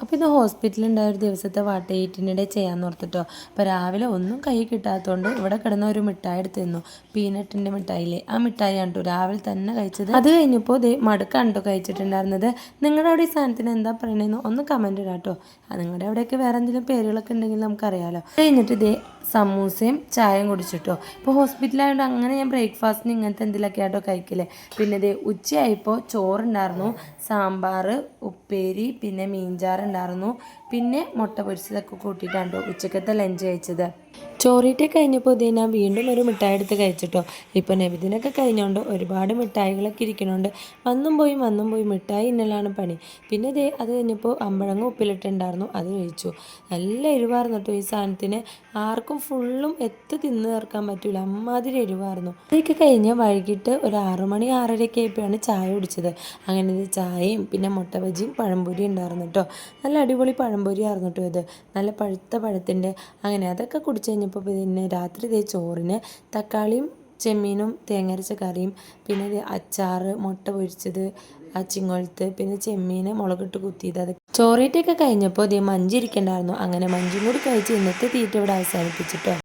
അപ്പോൾ ഇത് ഹോസ്പിറ്റലുണ്ടായ ഒരു ദിവസത്തെ വാട്ടേറ്റിനിടെ ചെയ്യാൻ ഓർത്തിട്ടോ. അപ്പോൾ രാവിലെ ഒന്നും കൈ കിട്ടാത്തതുകൊണ്ട് ഇവിടെ കിടന്ന ഒരു മിഠായി എടുത്ത് തിന്നു. പീനട്ടിൻ്റെ മിഠായില്ലേ, ആ മിഠായി കണ്ടു രാവിലെ തന്നെ കഴിച്ചത്. അത് കഴിഞ്ഞപ്പോൾ ദേ മടുക്കാണ്ടോ കഴിച്ചിട്ടുണ്ടായിരുന്നത്. നിങ്ങളുടെ അവിടെ ഈ സാധനത്തിന് എന്താ പറയണതെന്ന് ഒന്ന് കമൻറ്റ് ഇടാം കേട്ടോ. നിങ്ങളുടെ അവിടെയൊക്കെ വേറെ എന്തെങ്കിലും പേരുകളൊക്കെ ഉണ്ടെങ്കിൽ നമുക്കറിയാമല്ലോ. കഴിഞ്ഞിട്ട് ഇതേ സമൂസയും ചായയും കുടിച്ചിട്ടോ. ഇപ്പോൾ ഹോസ്പിറ്റലായതുകൊണ്ട് അങ്ങനെ ഞാൻ ബ്രേക്ക്ഫാസ്റ്റിന് ഇങ്ങനത്തെ എന്തെങ്കിലുമൊക്കെ ആയിട്ടോ കഴിക്കില്ലേ. പിന്നെ ഇതേ ഉച്ചയായപ്പോൾ ചോറുണ്ടായിരുന്നു, സാമ്പാർ, ഉപ്പേരി, പിന്നെ മീൻചാറുണ്ടായിരുന്നു, പിന്നെ മുട്ട പൊരിച്ചതൊക്കെ കൂട്ടിയിട്ടാണ് ഉച്ചക്കത്തെ ലഞ്ച് കഴിച്ചത്. ചോറീറ്റ് കഴിഞ്ഞപ്പോൾ ഇതേ ഞാൻ വീണ്ടും ഒരു മിഠായി എടുത്ത് കഴിച്ചിട്ടോ. ഇപ്പോൾ നബിദിനൊക്കെ കഴിഞ്ഞുകൊണ്ട് ഒരുപാട് മിഠായികളൊക്കെ ഇരിക്കണുണ്ട്. വന്നും പോയി മിഠായി ഇന്നലാണ് പണി. പിന്നെ ഇതേ അത് കഴിഞ്ഞപ്പോൾ അമ്പഴങ്ങ ഉപ്പിലിട്ടുണ്ടായിരുന്നു, അത് കഴിച്ചു. നല്ല എരിവായിരുന്നു കേട്ടോ ഈ സാധനത്തിന്. ആർക്കും ഫുള്ളും തിന്ന് തീർക്കാൻ പറ്റില്ല, അമ്മാതിരി എരിവായിരുന്നു. ഇതൊക്കെ കഴിഞ്ഞ് വൈകിട്ട് ഒരു 6 മണി 6:30 ആയപ്പോഴാണ് ചായ കുടിച്ചത്. അങ്ങനെ ചായയും പിന്നെ മുട്ട ബജിയും പഴംപൊരി ഉണ്ടായിരുന്നു കേട്ടോ. നല്ല അടിപൊളി പഴംപൊരി ആയിരുന്നു കേട്ടോ ഇത്, നല്ല പഴുത്ത പഴത്തിൻ്റെ. അങ്ങനെ അതൊക്കെ കുടിച്ച് കഴിഞ്ഞപ്പോൾ പിന്നെ രാത്രി ഇതേ ചോറിന് തക്കാളിയും ചെമ്മീനും തേങ്ങരച്ച കറിയും, പിന്നെ അച്ചാർ, മുട്ട പൊരിച്ചത്, ചിങ്ങൊഴുത്ത്, പിന്നെ ചെമ്മീൻ മുളകിട്ട് കുത്തിയത്. അത് ചോറീറ്റൊക്കെ കഴിഞ്ഞപ്പോൾ ഇതേ മഞ്ചി ഇരിക്കണ്ടായിരുന്നു. അങ്ങനെ മഞ്ചും കൂടി കഴിച്ച് ഇന്നത്തെ തീറ്റ ഇവിടെ അവസാനിപ്പിച്ചിട്ടോ.